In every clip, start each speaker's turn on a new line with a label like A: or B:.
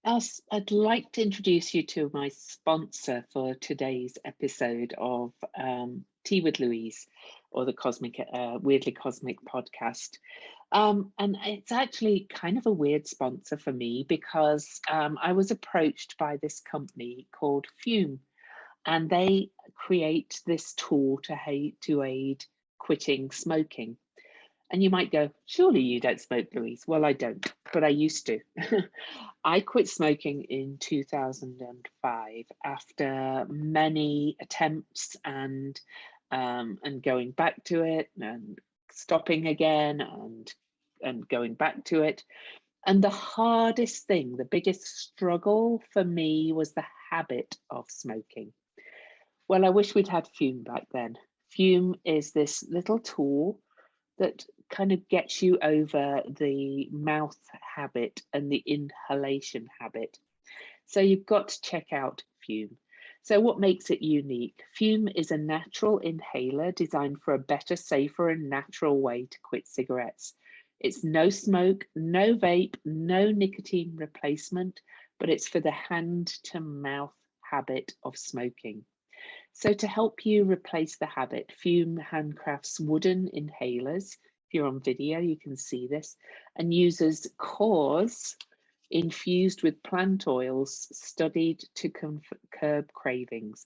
A: I'd like to introduce you to my sponsor for today's episode of Tea with Louise, or the Weirdly Cosmic podcast. And it's actually kind of a weird sponsor for me because I was approached by this company called Fume, and they create this tool to aid quitting smoking. And you might go, surely you don't smoke, Louise. Well, I don't, but I used to. I quit smoking in 2005 after many attempts and going back to it and stopping again and going back to it. And the hardest thing, the biggest struggle for me was the habit of smoking. Well, I wish we'd had Fume back then. Fume is this little tool that kind of gets you over the mouth habit and the inhalation habit. So you've got to check out Fume. So what makes it unique? Fume is a natural inhaler designed for a better, safer and natural way to quit cigarettes. It's no smoke, no vape, no nicotine replacement, but it's for the hand to mouth habit of smoking. So to help you replace the habit, Fume handcrafts wooden inhalers. If you're on video, you can see this, and uses cores infused with plant oils studied to curb cravings.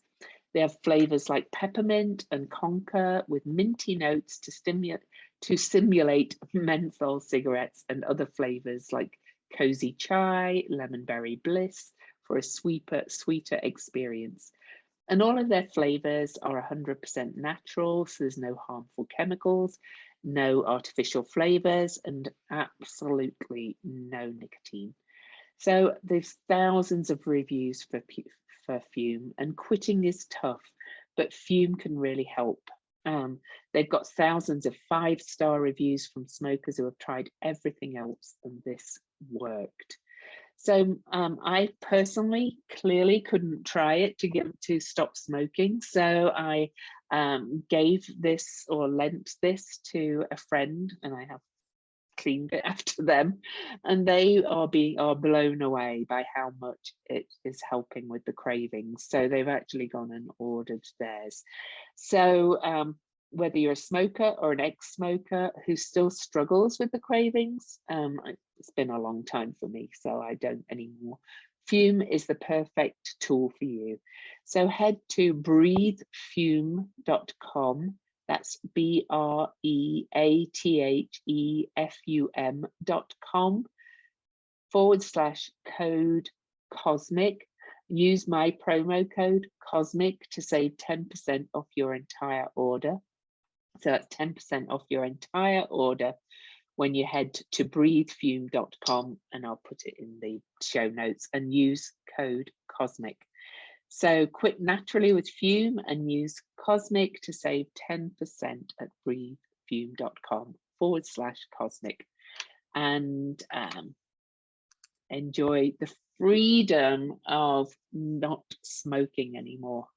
A: They have flavors like peppermint and conker with minty notes to simulate menthol cigarettes, and other flavors like cozy chai, lemon berry bliss for a sweeter experience. And all of their flavors are 100% natural, so there's no harmful chemicals, no artificial flavors, and absolutely no nicotine. So there's thousands of reviews for Fume, and quitting is tough, but Fume can really help. They've got thousands of 5-star reviews from smokers who have tried everything else, and this worked. So I personally clearly couldn't try it to stop smoking. So I gave this or lent this to a friend, and I have cleaned it after them, and they are blown away by how much it is helping with the cravings. So they've actually gone and ordered theirs. So whether you're a smoker or an ex-smoker who still struggles with the cravings, it's been a long time for me, so I don't anymore. Fume is the perfect tool for you. So head to breathefume.com. That's breatheafum.com/code cosmic. Use my promo code cosmic to save 10% off your entire order. So that's 10% off your entire order when you head to breathefume.com, and I'll put it in the show notes, and use code cosmic. So quit naturally with Fume and use cosmic to save 10% at breathefume.com/cosmic, and enjoy the freedom of not smoking anymore.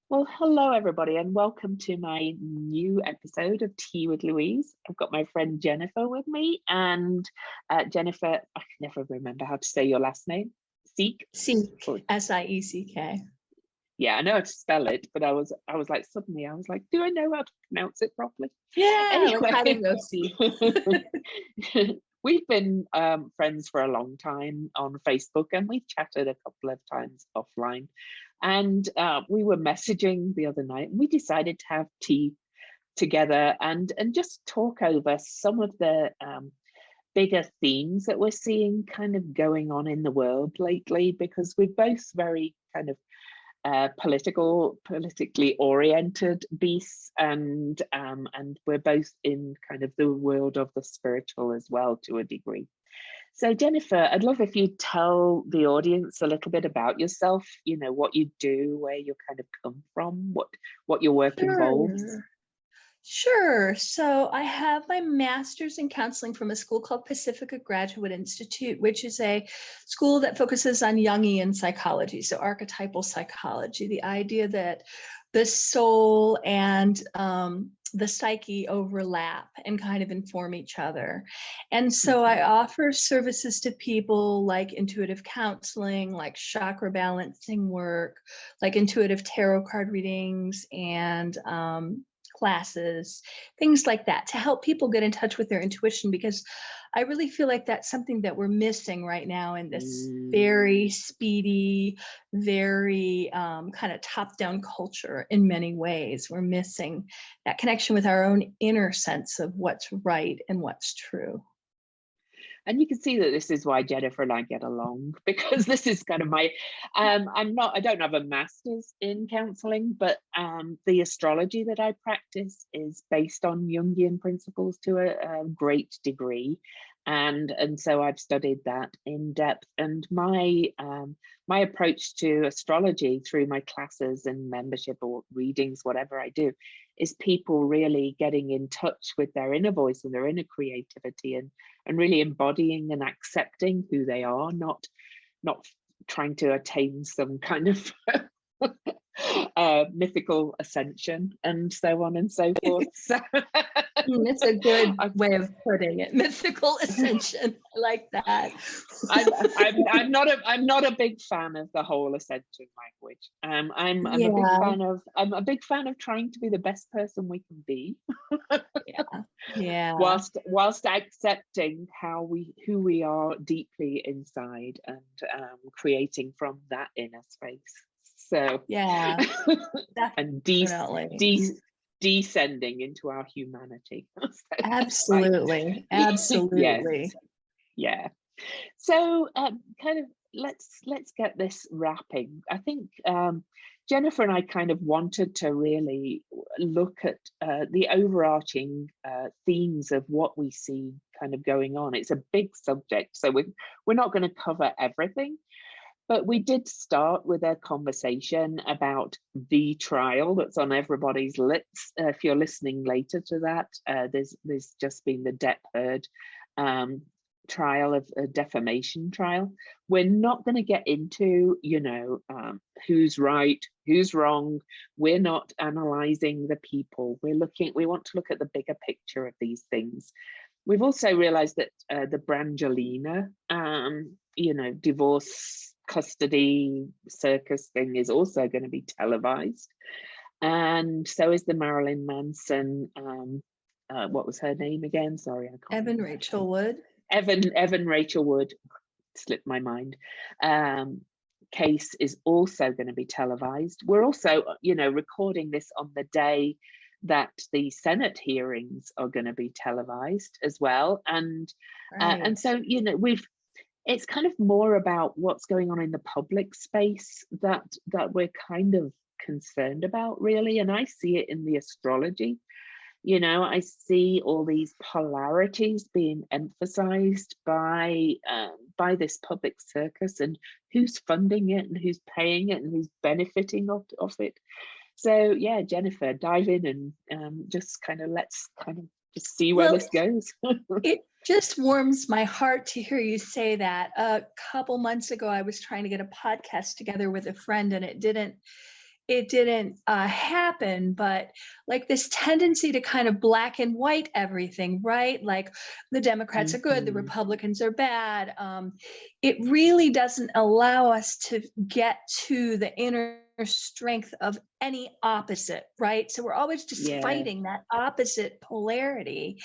A: Well, hello everybody, and welcome to my new episode of Tea with Louise. I've got my friend Jennifer with me, and Jennifer, I can never remember how to say your last name. Sieck?
B: Sieck, S-I-E-C-K.
A: Yeah, I know how to spell it, but I was like, suddenly I was like, do I know how to pronounce it properly?
B: Yeah,
A: anyway.
B: Like
A: We've been friends for a long time on Facebook, and we've chatted a couple of times offline. And we were messaging the other night, and we decided to have tea together and just talk over some of the bigger themes that we're seeing kind of going on in the world lately, because we're both very kind of politically oriented beasts, and we're both in kind of the world of the spiritual as well to a degree. So Jennifer, I'd love if you tell the audience a little bit about yourself, you know, what you do, where you kind of come from, what your work involves.
B: Sure. So I have my master's in counseling from a school called Pacifica Graduate Institute, which is a school that focuses on Jungian psychology, so archetypal psychology, the idea that the soul and the psyche overlap and kind of inform each other. And so I offer services to people like intuitive counseling, like chakra balancing work, like intuitive tarot card readings, and classes, things like that, to help people get in touch with their intuition, because I really feel like that's something that we're missing right now in this very speedy, very kind of top-down culture. In many ways, we're missing that connection with our own inner sense of what's right and what's true.
A: And you can see that this is why Jennifer and I get along, because this is kind of my, I don't have a master's in counseling, but the astrology that I practice is based on Jungian principles to a great degree. And so I've studied that in depth. And my approach to astrology through my classes and membership or readings, whatever I do, is people really getting in touch with their inner voice and their inner creativity, and really embodying and accepting who they are, not trying to attain some kind of mythical ascension and so on and so forth. So
B: That's a good way of putting it. Mythical ascension. I like that.
A: I'm not a big fan of the whole ascension language. I'm a big fan of trying to be the best person we can be.
B: Yeah.
A: Whilst accepting who we are deeply inside, and creating from that inner space. So
B: yeah,
A: and
B: definitely.
A: descending into our humanity.
B: Absolutely. Absolutely.
A: Yeah. So kind of let's get this wrapping. I think Jennifer and I kind of wanted to really look at the overarching themes of what we see kind of going on. It's a big subject, so we're not going to cover everything. But we did start with a conversation about the trial that's on everybody's lips. If you're listening later to that, there's just been the Depp Heard trial, of a defamation trial. We're not going to get into, who's right, who's wrong. We're not analyzing the people. We want to look at the bigger picture of these things. We've also realized that the Brangelina, divorce custody circus thing is also going to be televised, and so is the Marilyn Manson, what was her name again? Sorry, I can't
B: Evan
A: remember.
B: Rachel Wood.
A: Evan Rachel Wood, slipped my mind. Case is also going to be televised. We're also, recording this on the day that the Senate hearings are going to be televised as well, and so it's kind of more about what's going on in the public space that we're kind of concerned about, really. And I see it in the astrology. I see all these polarities being emphasized by this public circus, and who's funding it and who's paying it and who's benefiting of it. So yeah, Jennifer, dive in and just let's just see where this goes.
B: It just warms my heart to hear you say that. A couple months ago, I was trying to get a podcast together with a friend, and it didn't happen. But like this tendency to kind of black and white everything, right? Like the Democrats are good, the Republicans are bad. It really doesn't allow us to get to the inner strength of any opposite, right? So we're always just fighting that opposite polarity.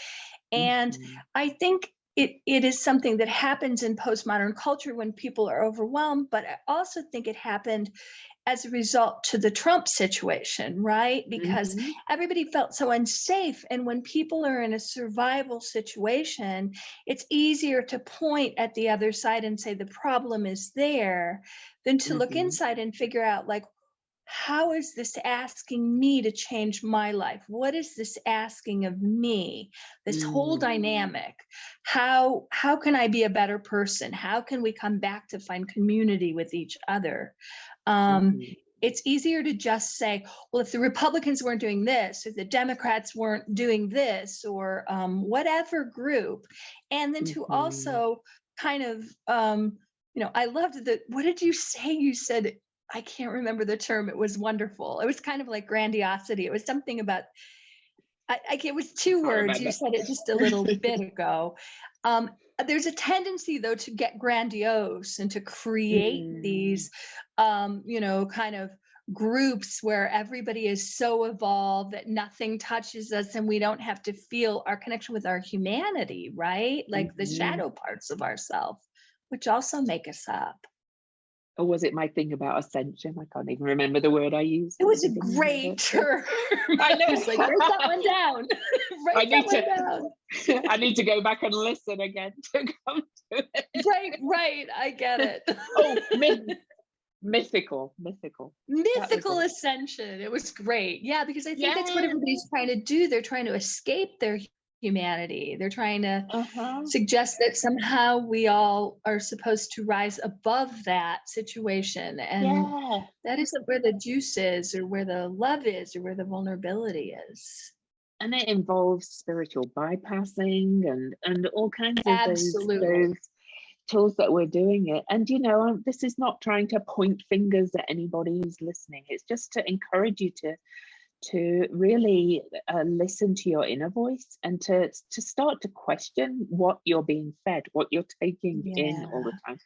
B: And I think it is something that happens in postmodern culture when people are overwhelmed, but I also think it happened as a result to the Trump situation, right? Because everybody felt so unsafe. And when people are in a survival situation, it's easier to point at the other side and say the problem is there than to look inside and figure out, like, how is this asking me to change my life? What is this asking of me? This whole dynamic. How can I be a better person? How can we come back to find community with each other? It's easier to just say, well, if the Republicans weren't doing this, or the Democrats weren't doing this, or whatever group, and then to also kind of, I loved what did you say? You said I can't remember the term. It was wonderful. It was kind of like grandiosity. It was something about, it was two
A: I
B: words. You
A: remember.
B: said it just a little bit ago. Um, there's a tendency, though, to get grandiose and to create these, kind of groups where everybody is so evolved that nothing touches us and we don't have to feel our connection with our humanity, right? Like the shadow parts of ourselves, which also make us up.
A: Or was it my thing about ascension? I can't even remember the word I used.
B: It was a
A: Beginning of
B: great
A: it.
B: term.
A: I know.
B: I was like, write that one down. Write that one down.
A: I need to go back and listen again to come to it.
B: Right. I get it.
A: Oh, mythical.
B: Mythical ascension. It was great. Yeah, because I think that's what everybody's trying to do. They're trying to escape their humanity. They're trying to suggest that somehow we all are supposed to rise above that situation. And that isn't where the juice is, or where the love is, or where the vulnerability is.
A: And it involves spiritual bypassing and all kinds of those tools that we're doing it. And this is not trying to point fingers at anybody who's listening. It's just to encourage you to really listen to your inner voice, and to start to question what you're being fed, what you're taking in all the time,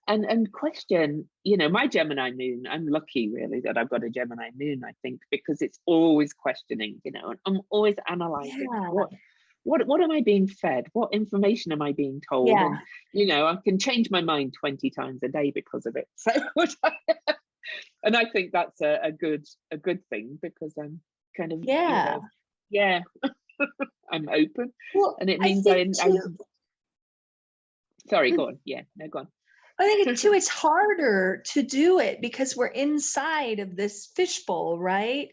A: and question. My Gemini moon, I'm lucky really that I've got a Gemini moon, I think, because it's always questioning, and I'm always analyzing what am I being fed, what information am I being told, and I can change my mind 20 times a day because of it. So and I think that's a good thing, because I'm kind of I'm open, and it means I'm sorry, go on. Go on.
B: I think too, it's harder to do it because we're inside of this fishbowl, right?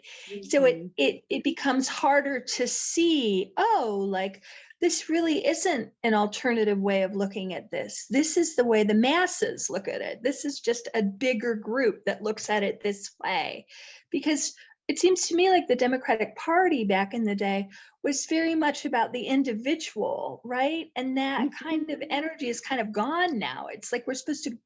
B: So it becomes harder to see, like, this really isn't an alternative way of looking at this. This is the way the masses look at it. This is just a bigger group that looks at it this way. Because it seems to me like the Democratic Party back in the day was very much about the individual, right? And that kind of energy is kind of gone now. It's like we're supposed to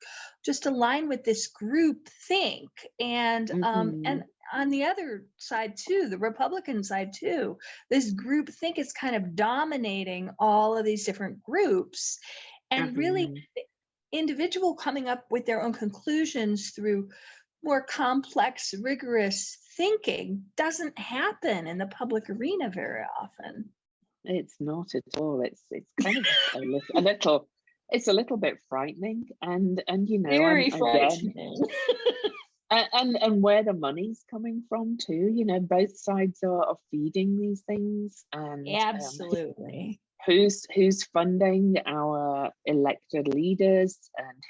B: just align with this group think. And and on the other side too, the Republican side too, this group think is kind of dominating all of these different groups. And really, the individual coming up with their own conclusions through more complex, rigorous thinking doesn't happen in the public arena very often.
A: It's not at all. It's kind of a little. It's a little bit frightening, and
B: very frightening.
A: and where the money's coming from too. Both sides are feeding these things, and
B: absolutely.
A: Who's funding our elected leaders, and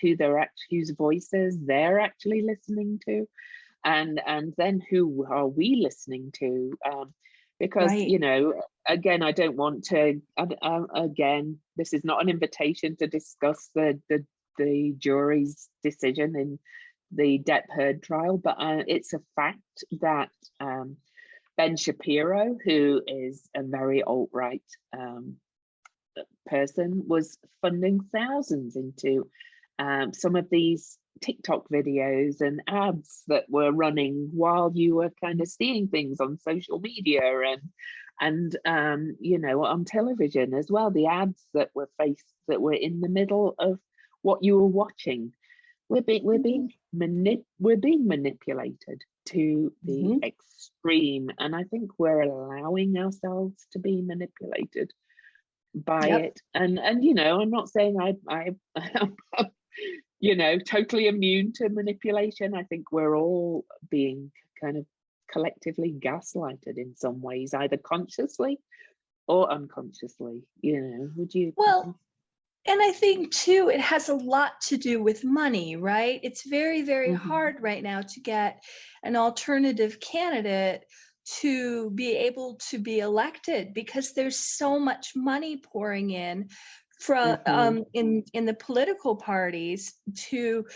A: whose voices they're actually listening to, and then who are we listening to? Because again, I don't want to. Again, this is not an invitation to discuss the jury's decision in the Depp Heard trial, but it's a fact that Ben Shapiro, who is a very alt-right person, was funding thousands into some of these TikTok videos and ads that were running while you were kind of seeing things on social media and on television as well. The ads that were in the middle of what you were watching. We're being manipulated to the extreme, and I think we're allowing ourselves to be manipulated by it. And I'm not saying I'm totally immune to manipulation. I think we're all being kind of collectively gaslighted in some ways, either consciously or unconsciously. Would you?
B: Well, and I think too, it has a lot to do with money, right? It's very, very hard right now to get an alternative candidate to be able to be elected, because there's so much money pouring in from in the political parties to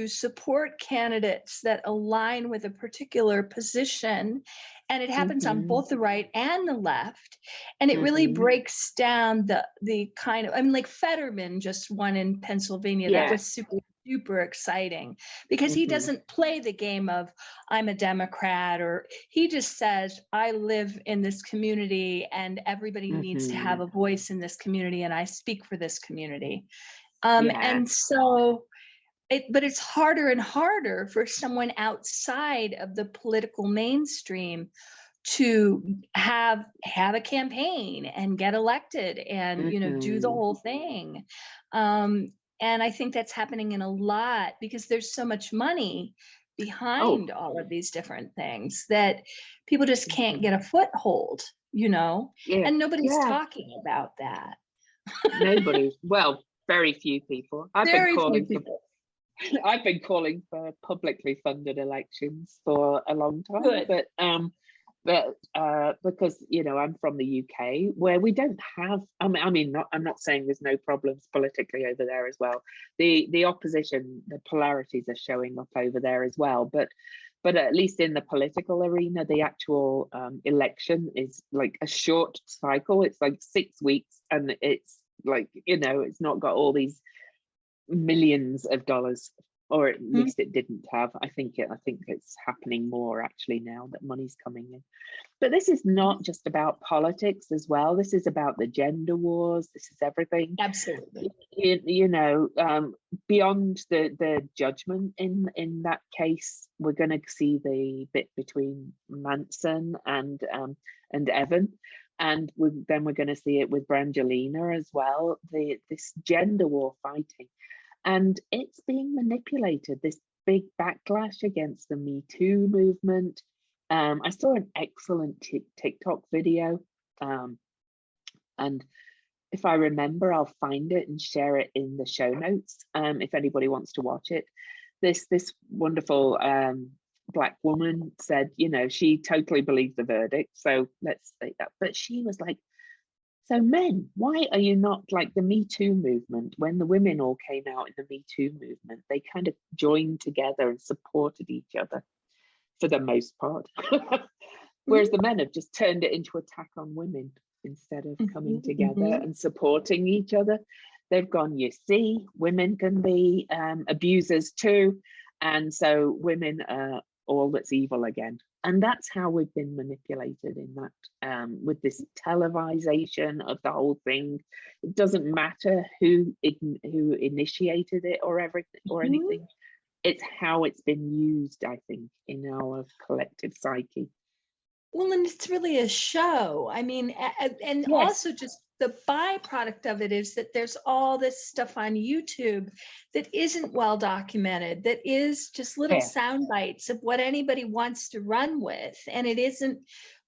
B: support candidates that align with a particular position. And it happens on both the right and the left. And it really breaks down the kind of, like Fetterman just won in Pennsylvania. That was super super exciting, because he doesn't play the game of I'm a Democrat, or he just says I live in this community and everybody needs to have a voice in this community and I speak for this community. And so but it's harder and harder for someone outside of the political mainstream to have a campaign and get elected and do the whole thing. And I think that's happening in a lot because there's so much money behind all of these different things that people just can't get a foothold, and nobody's talking about that.
A: Nobody. Well, very few people. I've
B: Very
A: been
B: few
A: calling
B: people.
A: I've been calling for publicly funded elections for a long time.
B: Good.
A: But because I'm from the UK, where we don't have. I'm not saying there's no problems politically over there as well. The opposition, the polarities are showing up over there as well. But at least in the political arena, the actual election is like a short cycle. It's like 6 weeks, and it's like it's not got all these millions of dollars, or at least it didn't have. I think it's happening more actually now that money's coming in. But this is not just about politics as well. This is about the gender wars. This is everything.
B: Absolutely.
A: Beyond the judgment in that case, we're going to see the bit between Manson and Evan. And then we're going to see it with Brangelina as well, this gender war fighting. And it's being manipulated, this big backlash against the Me Too movement. I saw an excellent TikTok video. And if I remember, I'll find it and share it in the show notes if anybody wants to watch it. This wonderful Black woman said, she totally believed the verdict. So let's say that. But she was like, so men, why are you not like the Me Too movement? When the women all came out in the Me Too movement, they kind of joined together and supported each other for the most part. Whereas the men have just turned it into attack on women instead of coming together and supporting each other. They've gone, you see, women can be abusers too. And so women are all that's evil again. And that's how we've been manipulated in that, with this televisation of the whole thing. It doesn't matter who initiated it or everything or anything. It's how it's been used, I think, in our collective psyche.
B: Well, and it's really a show. I mean, and also just the byproduct of it is that there's all this stuff on YouTube that isn't well documented, that is just little sound bites of what anybody wants to run with. And it isn't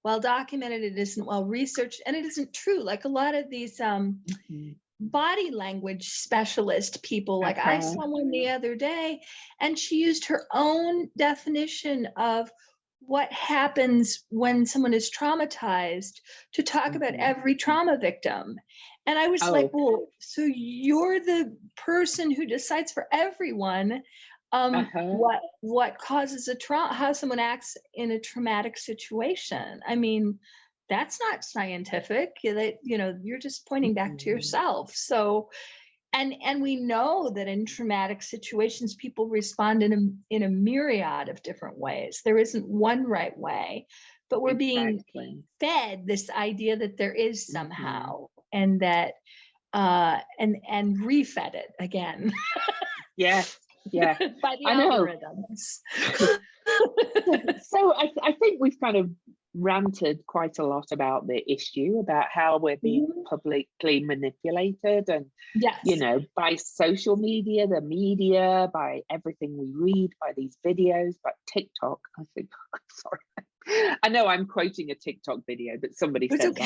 B: well documented, it isn't well researched, and it isn't true. Like a lot of these body language specialist people, like I saw one the other day, and she used her own definition of what happens when someone is traumatized to talk about every trauma victim. And I was like, well, so you're the person who decides for everyone what causes a trauma, how someone acts in a traumatic situation. I mean, that's not scientific. That you're just pointing back to yourself. So and we know that in traumatic situations, people respond in a myriad of different ways. There isn't one right way, but we're being fed this idea that there is somehow, and that and refed it again.
A: Yeah.
B: By the algorithms.
A: So I think we've kind of ranted quite a lot about the issue, about how we're being publicly manipulated, and by social media, the media, by everything we read, by these videos, by TikTok. I think, sorry, I know I'm quoting a TikTok video, but somebody said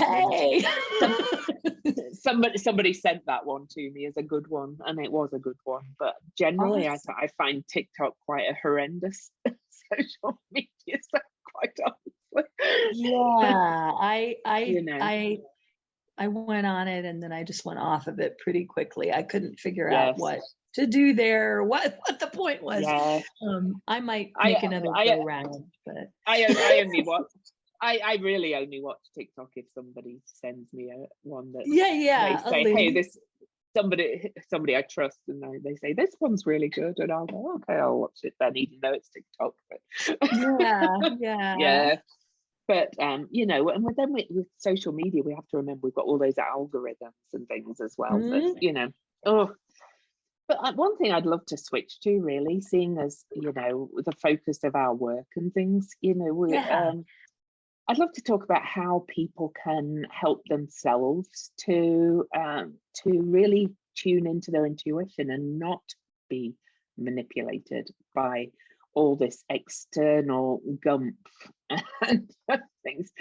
A: somebody sent that one to me as a good one, and it was a good one. But generally, I find TikTok quite a horrendous social media, so quite honestly.
B: Yeah, I went on it and then I just went off of it pretty quickly. I couldn't figure out what to do there, what the point was. I might make another go round, but
A: I only watch. I really only watch TikTok if somebody sends me one that they say, hey, somebody I trust, and they say this one's really good, and I'll go, okay, I'll watch it then, even though it's TikTok. But
B: Yeah.
A: but you know, and then with social media, we have to remember we've got all those algorithms and things as well. That, you know, but one thing I'd love to switch to, really, seeing as, you know, the focus of our work and things, you know, I'd love to talk about how people can help themselves to really tune into their intuition and not be manipulated by all this external gump and things.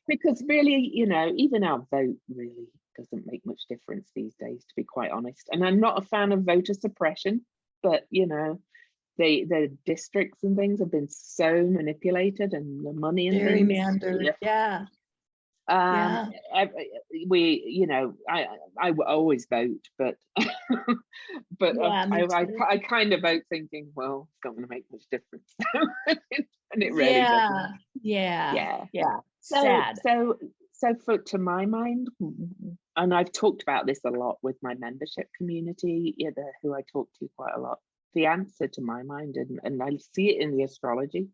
A: Because really, you know, even our vote really doesn't make much difference these days, to be quite honest. And I'm not a fan of voter suppression, but you know, the districts and things have been so manipulated, and the money and
B: gerrymandered.
A: We, you know, I always vote, but I kind of vote thinking, well, it's not going to make much difference. And it really doesn't.
B: Sad.
A: So to my mind, and I've talked about this a lot with my membership community, who I talk to quite a lot, the answer to my mind, and I see it in the astrology,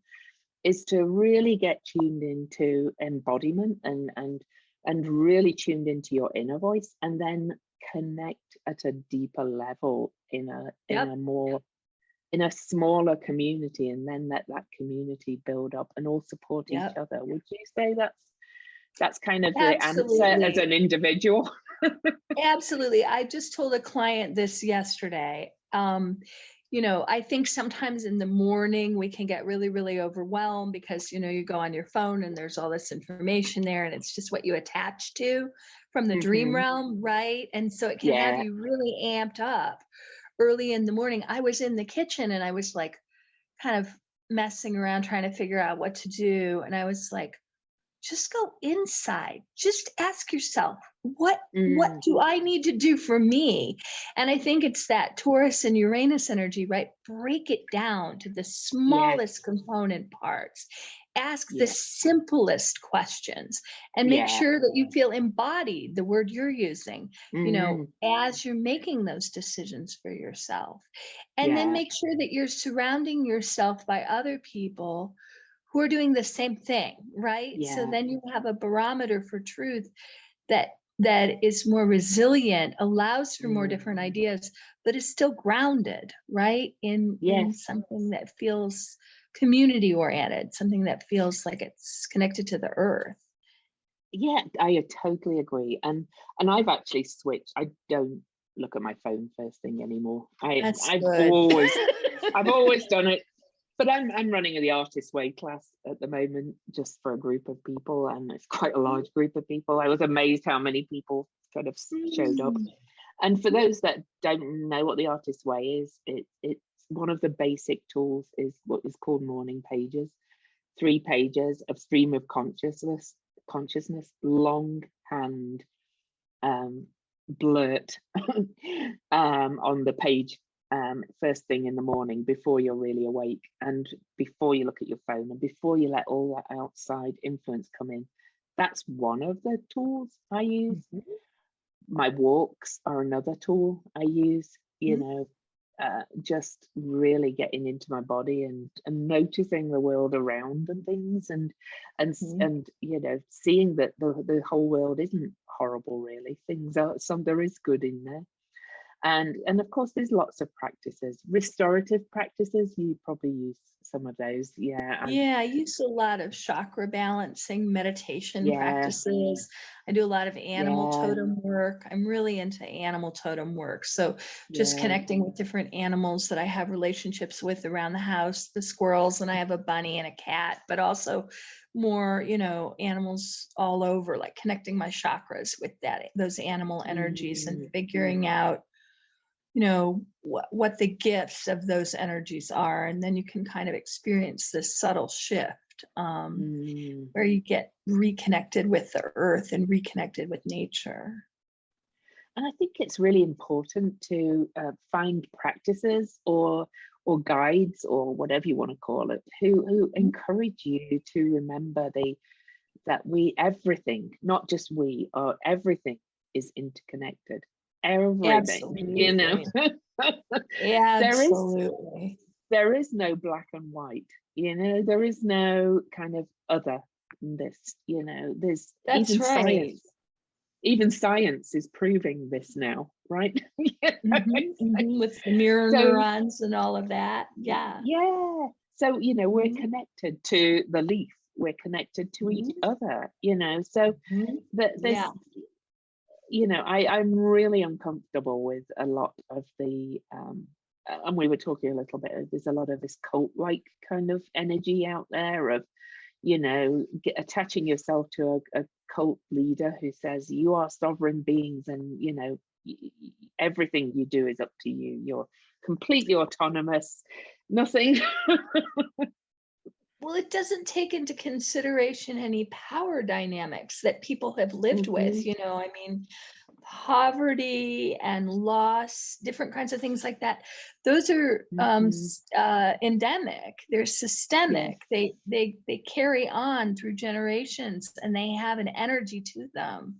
A: is to really get tuned into embodiment and really tuned into your inner voice, and then connect at a deeper level in a smaller community, and then let that community build up and all support each other. Would you say that's kind of the answer as an individual?
B: Absolutely. I just told a client this yesterday. You know, I think sometimes in the morning we can get really, really overwhelmed because, you know, you go on your phone and there's all this information there, and it's just what you attach to from the dream realm, right? And so it can have you really amped up early in the morning. I was in the kitchen and I was like kind of messing around trying to figure out what to do. And I was like, just go inside. Just ask yourself, what do I need to do for me? And I think it's that Taurus and Uranus energy, right? Break it down to the smallest component parts. Ask the simplest questions, and make sure that you feel embodied, the word you're using, you know, as you're making those decisions for yourself. And then make sure that you're surrounding yourself by other people who are doing the same thing, right? So then you have a barometer for truth that is more resilient, allows for more different ideas, but is still grounded, right? In something that feels community oriented, something that feels like it's connected to the earth.
A: Yeah, I totally agree. And I've actually switched. I don't look at my phone first thing anymore. I've always done it. But I'm running the Artist Way class at the moment, just for a group of people, and it's quite a large group of people. I was amazed how many people kind of showed up. And for those that don't know what the Artist Way is, it's one of the basic tools is what is called morning pages, 3 pages of stream of consciousness, longhand blurt on the page. First thing in the morning, before you're really awake, and before you look at your phone, and before you let all that outside influence come in. That's one of the tools I use. My walks are another tool I use, you know, just really getting into my body and noticing the world around and things, and you know, seeing that the whole world isn't horrible, really. Things are, there is good in there. And of course, there's lots of practices, restorative practices. You probably use some of those.
B: I use a lot of chakra balancing meditation practices. I do a lot of animal totem work. I'm really into animal totem work. So just connecting with different animals that I have relationships with around the house, the squirrels, and I have a bunny and a cat, but also more, you know, animals all over, like connecting my chakras with those animal energies and figuring out, you know, what the gifts of those energies are. And then you can kind of experience this subtle shift where you get reconnected with the earth and reconnected with nature.
A: And I think it's really important to find practices or guides, or whatever you want to call it, who encourage you to remember that everything, not just everything is interconnected. everything, you know. there is
B: Absolutely.
A: there is no black and white, you know. There is no kind of other than this, you know. There's
B: That's right.
A: even science is proving this now, right?
B: With the mirror
A: So
B: neurons and all of that. Yeah.
A: yeah, so you know, we're connected to the leaf, we're connected to each other, you know. So that there's,
B: Yeah.
A: you know, I'm really uncomfortable with a lot of the and we were talking a little bit, there's a lot of this cult like kind of energy out there of, you know, attaching yourself to a cult leader who says you are sovereign beings, and you know, everything you do is up to you, you're completely autonomous, nothing.
B: Well, it doesn't take into consideration any power dynamics that people have lived with, you know. I mean, poverty and loss, different kinds of things like that. Those are endemic. They're systemic.
A: Yeah.
B: They carry on through generations, and they have an energy to them.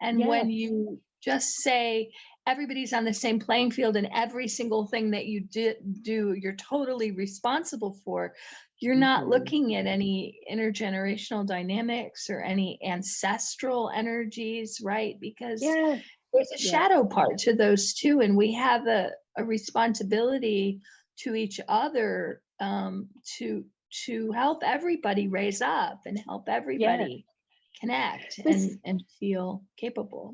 B: And
A: Yeah.
B: when you just say everybody's on the same playing field and every single thing that you do, you're totally responsible for, you're not looking at any intergenerational dynamics or any ancestral energies, right? Because there's a shadow part to those too, and we have a responsibility to each other to help everybody raise up and help everybody connect and feel capable.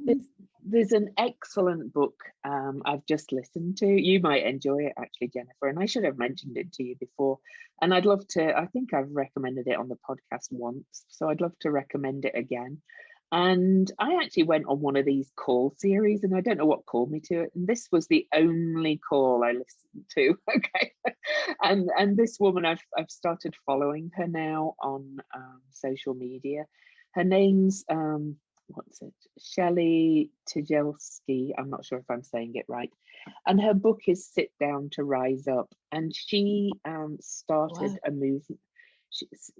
A: There's an excellent book I've just listened to. You might enjoy it actually, Jennifer, and I should have mentioned it to you before. And I'd love to, I think I've recommended it on the podcast once, so I'd love to recommend it again. And I actually went on one of these call series, and I don't know what called me to it. And this was the only call I listened to. Okay. And this woman, I've started following her now on social media. Her name's what's it? Shelley Tijelski. I'm not sure if I'm saying it right. And her book is Sit Down to Rise Up. And she started a movement.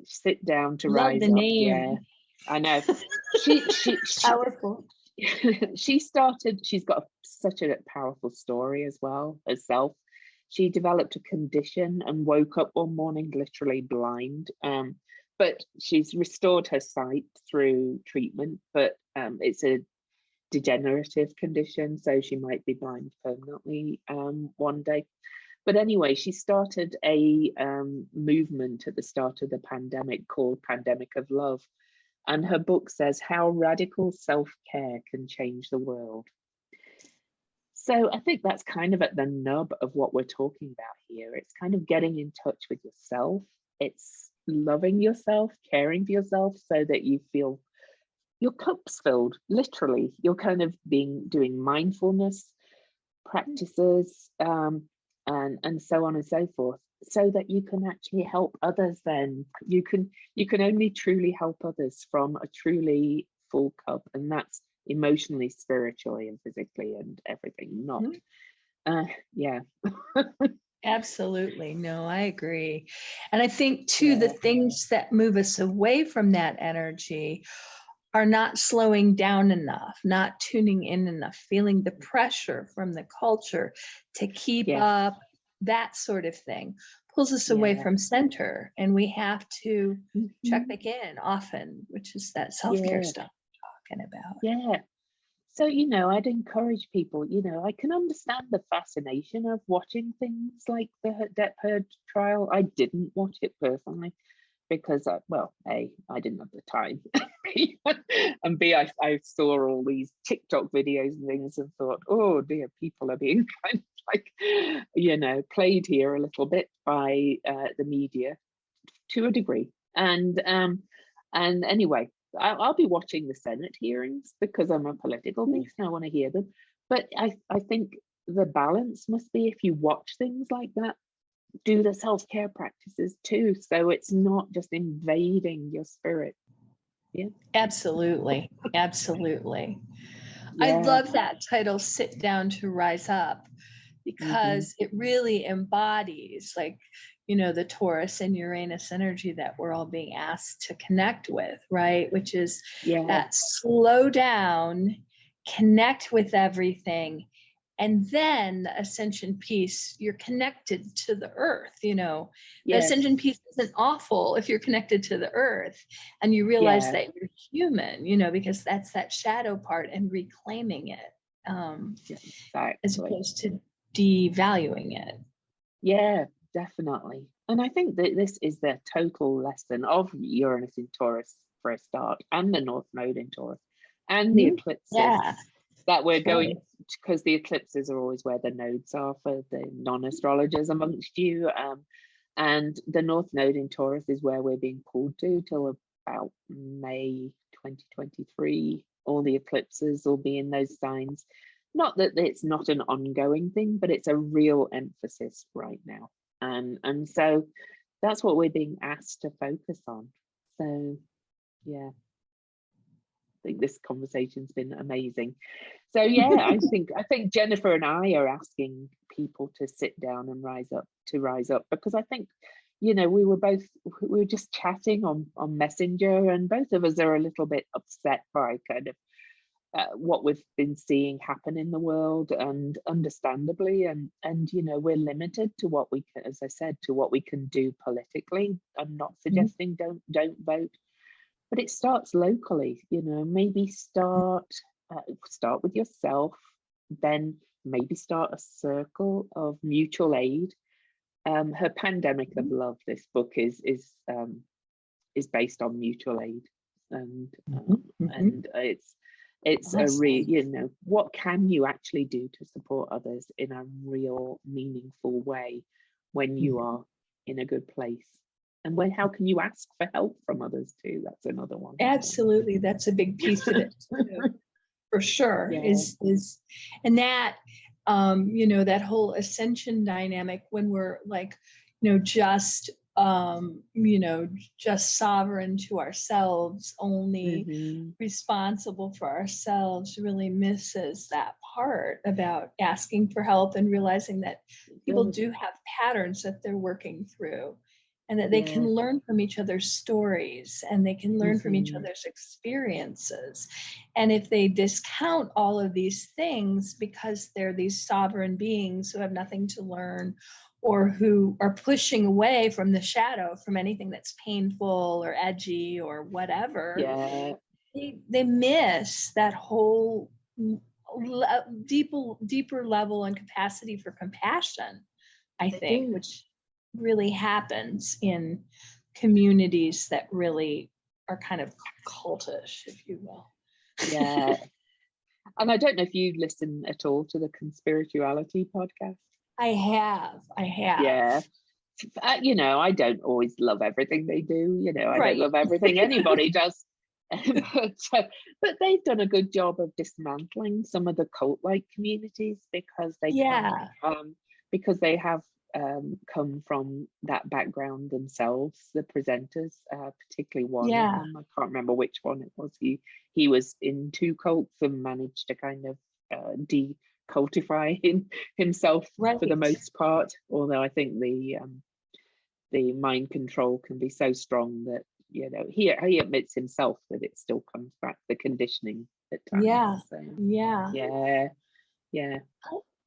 A: Sit Down to Rise
B: the
A: Up.
B: Name.
A: Yeah, I know. She
B: Powerful.
A: She's got such a powerful story as well herself. She developed a condition and woke up one morning literally blind. But she's restored her sight through treatment, but it's a degenerative condition, so she might be blind permanently one day. But anyway, she started a movement at the start of the pandemic called Pandemic of Love. And her book says how radical self-care can change the world. So I think that's kind of at the nub of what we're talking about here. It's kind of getting in touch with yourself. It's loving yourself, caring for yourself so that you feel your cup's filled, literally. You're kind of doing mindfulness practices and so on and so forth, so that you can actually help others. Then you can only truly help others from a truly full cup, and that's emotionally, spiritually, and physically, and everything. Not yeah.
B: Absolutely. No, I agree. And I think too, the things that move us away from that energy are not slowing down enough, not tuning in enough, feeling the pressure from the culture to keep up, that sort of thing pulls us away from center. And we have to check back in often, which is that self-care stuff I'm talking about.
A: Yeah. So, you know, I'd encourage people, you know, I can understand the fascination of watching things like the Depp Heard trial. I didn't watch it personally because, A, I didn't have the time. And B, I saw all these TikTok videos and things and thought, oh dear, people are being kind of like, you know, played here a little bit by the media to a degree. And anyway, I'll be watching the Senate hearings because I'm a political beast and I want to hear them. But I think the balance must be, if you watch things like that, do the self-care practices too, so it's not just invading your spirit.
B: Absolutely. I love that title, Sit Down to Rise Up, because it really embodies, like, you know, the Taurus and Uranus energy that we're all being asked to connect with, right? Which is that slow down, connect with everything, And then the ascension piece, you're connected to the earth, the
A: Yes.
B: ascension piece isn't awful if you're connected to the earth and you realize that you're human, because that's that shadow part and reclaiming it,
A: Exactly.
B: as opposed to devaluing it.
A: Yeah, definitely. And I think that this is the total lesson of Uranus in Taurus for a start, and the North Node in Taurus, and the eclipses that we're going, because the eclipses are always where the nodes are for the non-astrologers amongst you. And the North Node in Taurus is where we're being pulled to till about May 2023. All the eclipses will be in those signs. Not that it's not an ongoing thing, but it's a real emphasis right now. And so that's what we're being asked to focus on. So yeah, I think this conversation's been amazing. So yeah, I think Jennifer and I are asking people to sit down and rise up, because I think, we were just chatting on Messenger, and both of us are a little bit upset by kind of what we've been seeing happen in the world, and understandably, and we're limited to what we can, as I said, to what we can do politically. I'm not suggesting don't vote, but it starts locally. Maybe start with yourself, then maybe start a circle of mutual aid. Her Pandemic of Love, this book is based on mutual aid, and it's a real, what can you actually do to support others in a real meaningful way when you are in a good place? And how can you ask for help from others too? That's another one.
B: Absolutely. That's a big piece of it too, for sure.
A: Yeah.
B: And that, that whole ascension dynamic, when we're like, just sovereign to ourselves, only responsible for ourselves, really misses that part about asking for help and realizing that people do have patterns that they're working through, and that they can learn from each other's stories, and they can learn from each other's experiences. And if they discount all of these things because they're these sovereign beings who have nothing to learn, or who are pushing away from the shadow, from anything that's painful or edgy or whatever, they miss that whole deeper level and capacity for compassion, I think, which really happens in communities that really are kind of cultish, if you will.
A: Yeah. And I don't know if you listen at all to the Conspirituality podcast.
B: I have.
A: Yeah. I don't always love everything they do. I don't love everything anybody does. But they've done a good job of dismantling some of the cult-like communities, because they have come from that background themselves. The presenters, particularly one of them, I can't remember which one it was. He was in 2 cults and managed to kind of decultify himself for the most part. Although I think the mind control can be so strong that he admits himself that it still comes back, the conditioning at times.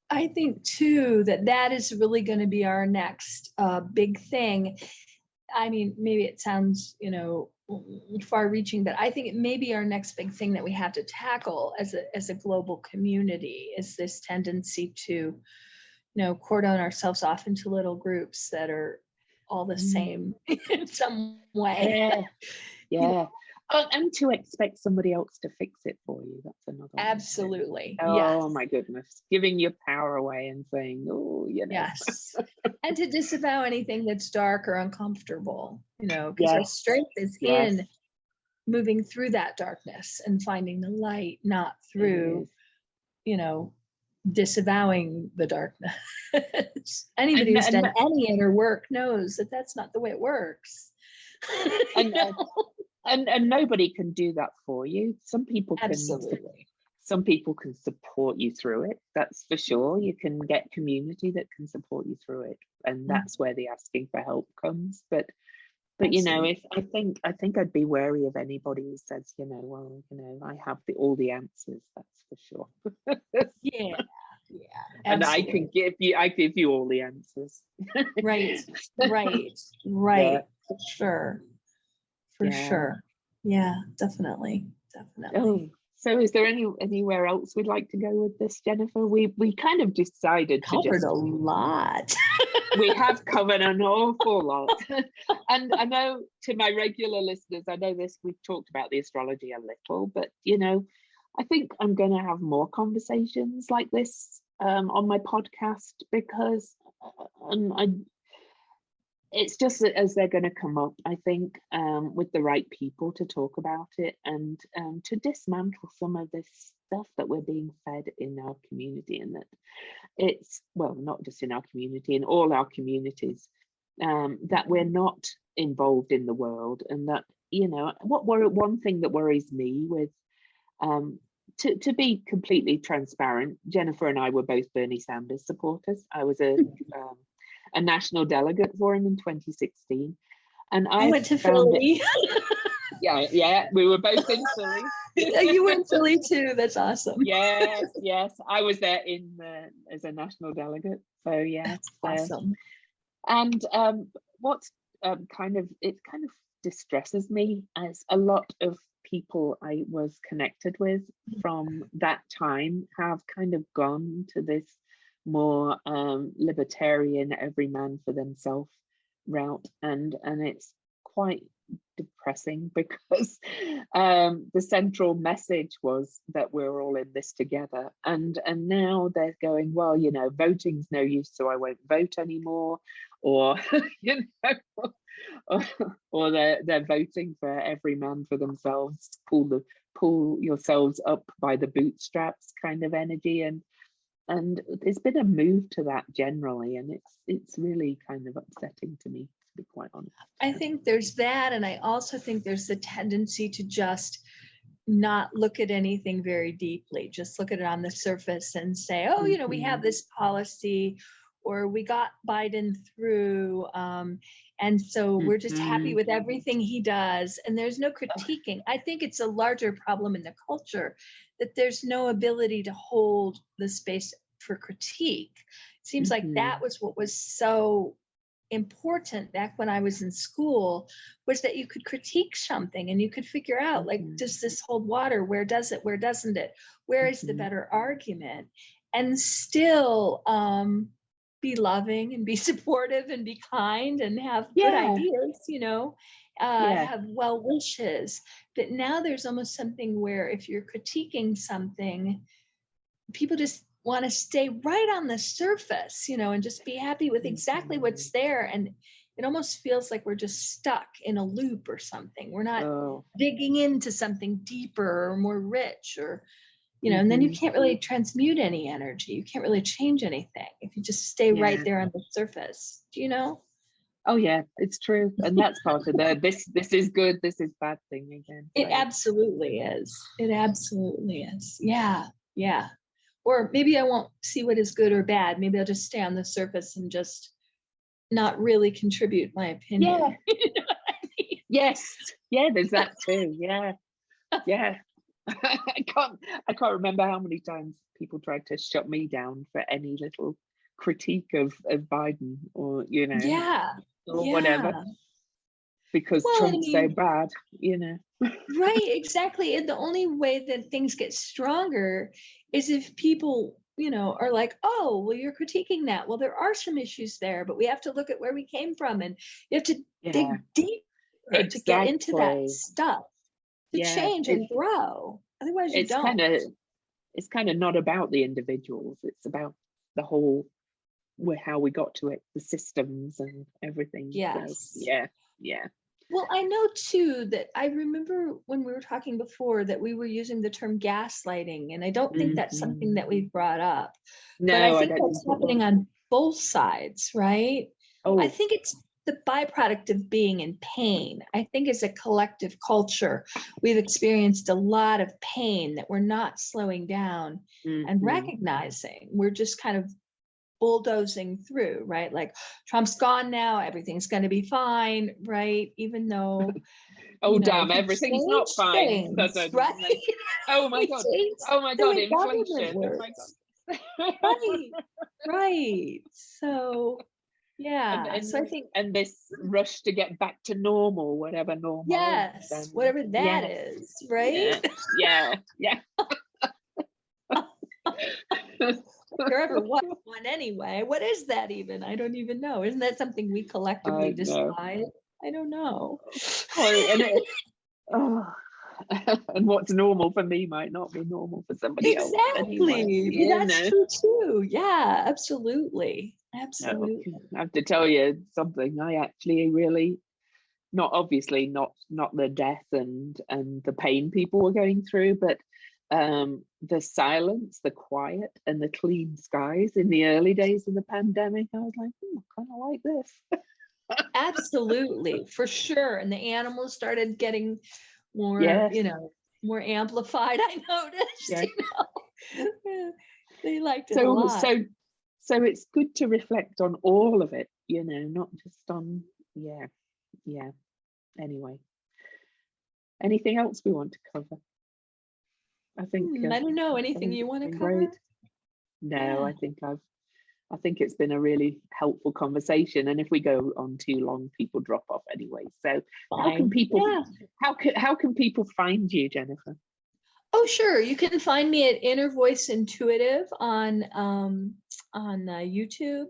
B: I think too that is really going to be our next big thing. I mean, maybe it sounds far reaching, but I think it may be our next big thing that we have to tackle as a global community, is this tendency to cordon ourselves off into little groups that are all the same in some way.
A: And to expect somebody else to fix it for you, that's another
B: absolutely
A: one. Oh my goodness, giving your power away and saying,
B: yes. And to disavow anything that's dark or uncomfortable, because our strength is in moving through that darkness and finding the light, not through disavowing the darkness. Anybody who's done any inner work knows that that's not the way it works.
A: And nobody can do that for you. Some people can support you through it, that's for sure. You can get community that can support you through it, and that's where the asking for help comes. But if I think I'd be wary of anybody who says, I have all the answers, that's for sure. And
B: absolutely.
A: I give you all the answers.
B: Right.
A: Yeah.
B: For sure. For
A: Yeah.
B: sure. Yeah, definitely.
A: Oh, so is there anywhere else we'd like to go with this, Jennifer? We kind of decided to
B: Covered
A: just
B: a lot.
A: we have covered an awful lot. And I know, to my regular listeners, I know this, we've talked about the astrology a little, but I think I'm going to have more conversations like this on my podcast, because it's just that as they're going to come up, I think, with the right people to talk about it, and to dismantle some of this stuff that we're being fed in our community, and that it's, well, not just in our community, in all our communities, that we're not involved in the world, and that, one thing that worries me with, to be completely transparent, Jennifer and I were both Bernie Sanders supporters. I was a national delegate for him in 2016, and
B: I went to
A: found
B: Philly.
A: yeah, we were both in Philly.
B: You were in Philly too. That's awesome.
A: Yes, I was there as a national delegate. So yeah,
B: that's awesome.
A: And what's kind of distresses me, as a lot of people I was connected with from that time have kind of gone to this more libertarian, every man for themselves route, and it's quite depressing, because the central message was that we're all in this together, and now they're going, well, voting's no use, so I won't vote anymore, or or they're voting for every man for themselves, pull yourselves up by the bootstraps kind of energy, and there's been a move to that generally, and it's really kind of upsetting to me, to be quite honest.
B: I think there's that, and I also think there's the tendency to just not look at anything very deeply, just look at it on the surface and say, oh, we have this policy, or we got Biden through, and so we're just happy with everything he does, and there's no critiquing. I think it's a larger problem in the culture that there's no ability to hold the space for critique. It seems like that was what was so important back when I was in school, was that you could critique something and you could figure out, like, does this hold water? Where does it? Where doesn't it? Where is the better argument? And still be loving and be supportive and be kind and have good ideas, have well wishes. But now there's almost something where if you're critiquing something, people just want to stay right on the surface, and just be happy with exactly what's there. And it almost feels like we're just stuck in a loop or something. We're not digging into something deeper or more rich, or, and then you can't really transmute any energy. You can't really change anything if you just stay right there on the surface. Do you know?
A: Oh yeah, it's true. And that's part of this is good, this is bad thing again.
B: It absolutely is. It absolutely is. Yeah. Or maybe I won't see what is good or bad. Maybe I'll just stay on the surface and just not really contribute my opinion.
A: Yeah. You know what I mean? Yes. Yeah, there's that too. Yeah. I can't remember how many times people tried to shut me down for any little critique of Biden, or whatever, because Trump's so bad,
B: Right, exactly. And the only way that things get stronger is if people, are like, oh, well, you're critiquing that. Well, there are some issues there, but we have to look at where we came from, and you have to dig deeper to get into that stuff, to change and grow. Otherwise you don't.
A: It's kind of not about the individuals. It's about the whole, how we got to it, the systems and everything.
B: Yes.
A: So, yeah.
B: Well, I know too that I remember when we were talking before that we were using the term gaslighting, and I don't think that's something that we've brought up.
A: No,
B: but I think that's happening on both sides, right? Oh. I think it's the byproduct of being in pain. I think as a collective culture, we've experienced a lot of pain that we're not slowing down and recognizing. We're just kind of bulldozing through, right? Like, Trump's gone now, everything's going to be fine, right? Even though
A: damn, everything's not fine,
B: right?
A: oh my god, inflation, oh my god.
B: Right, right. So yeah, so I
A: and
B: think
A: and this rush to get back to normal, whatever normal is.
B: yes, whatever that
A: Yes,
B: is,
A: yeah,
B: right?
A: yeah, yeah.
B: There ever was one anyway. What is that even? I don't even know. Isn't that something we collectively
A: I know.
B: decide? I don't know.
A: Well, and it, oh, and what's normal for me might not be normal for somebody else anyway.
B: Exactly.
A: You
B: That's
A: know.
B: true too. Yeah, absolutely.
A: No,
B: Absolutely.
A: I have to tell you something. I actually really, not obviously not the death and the pain people were going through, but the silence, the quiet, and the clean skies in the early days of the pandemic. I was like, I kind of like this.
B: Absolutely, for sure. And the animals started getting more,
A: Yes,
B: more amplified. I noticed,
A: yeah.
B: Yeah, they liked it a
A: So
B: lot.
A: so so it's good to reflect on all of it, not just on, yeah, yeah. Anyway, anything else we want to cover? I think
B: I don't know.
A: I
B: Anything
A: think
B: you
A: it's
B: want to
A: been great.
B: cover?
A: No,
B: Yeah,
A: I think it's been a really helpful conversation. And if we go on too long, people drop off anyway. So how can
B: fine.
A: people
B: Yeah.
A: how can people find you, Jennifer?
B: Oh, sure. You can find me at Inner Voice Intuitive on YouTube.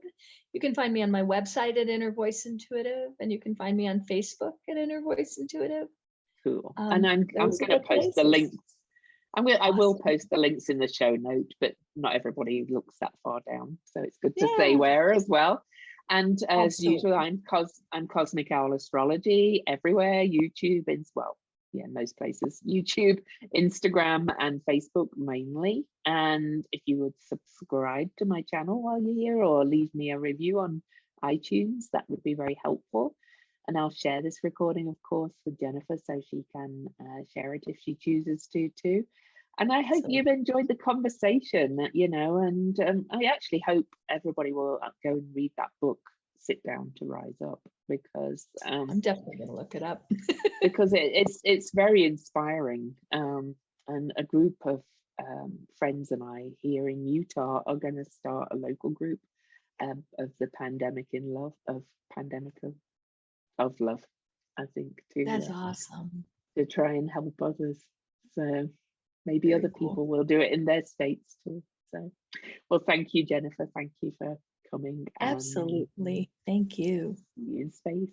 B: You can find me on my website at Inner Voice Intuitive, and you can find me on Facebook at Inner Voice Intuitive.
A: Cool. And I'm
B: Those are
A: gonna
B: the
A: post the
B: places.
A: links. I will
B: Awesome.
A: post the links in the show note, but not everybody looks that far down. So it's good to say
B: Yeah,
A: where as well. And as usual,
B: absolutely.
A: I'm Cosmic Owl Astrology everywhere, YouTube as well. Yeah, most places. YouTube, Instagram, and Facebook mainly. And if you would subscribe to my channel while you're here or leave me a review on iTunes, that would be very helpful. And I'll share this recording, of course, with Jennifer so she can share it if she chooses to too. And I hope
B: So
A: you've enjoyed the conversation, and I actually hope everybody will go and read that book, Sit Down to Rise Up, because
B: I'm definitely going to look it up.
A: it's very inspiring. And a group of friends and I here in Utah are going to start a local group of the pandemic of love, I think,
B: That's awesome.
A: to try and help others. So maybe
B: Very
A: other
B: cool.
A: people will do it in their states too. So, well, thank you, Jennifer. Thank you for coming and
B: Absolutely. Thank you.
A: see you in space.